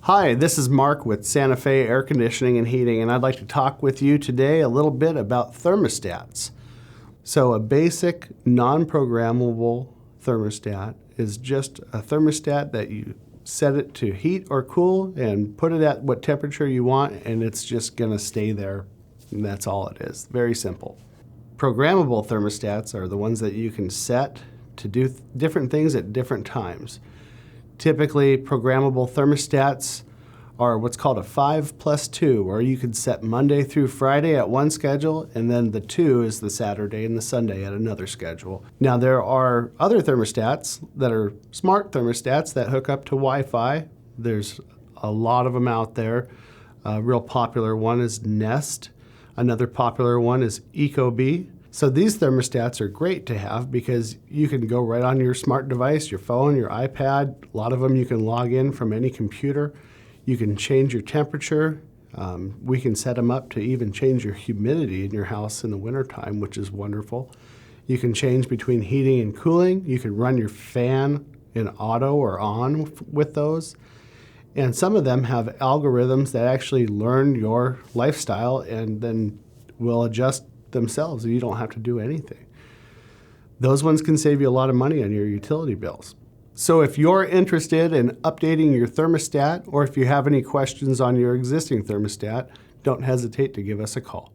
Hi, this is Mark with Santa Fe Air Conditioning and Heating, and I'd like to talk with you today a little bit about thermostats. So a basic non-programmable thermostat is just a thermostat that you set it to heat or cool and put it at what temperature you want, and it's just going to stay there, and that's all it is. Very simple. Programmable thermostats are the ones that you can set to do different things at different times. Typically, programmable thermostats are what's called a 5+2, where you could set Monday through Friday at one schedule, and then the 2 is the Saturday and the Sunday at another schedule. Now, there are other thermostats that are smart thermostats that hook up to Wi-Fi. There's a lot of them out there. A real popular one is Nest. Another popular one is Ecobee. So these thermostats are great to have because you can go right on your smart device, your phone, your iPad. A lot of them you can log in from any computer. You can change your temperature. We can set them up to even change your humidity in your house in the wintertime, which is wonderful. You can change between heating and cooling. You can run your fan in auto or on with those. And some of them have algorithms that actually learn your lifestyle and then will adjust themselves, and you don't have to do anything. Those ones can save you a lot of money on your utility bills. So if you're interested in updating your thermostat, or if you have any questions on your existing thermostat, don't hesitate to give us a call.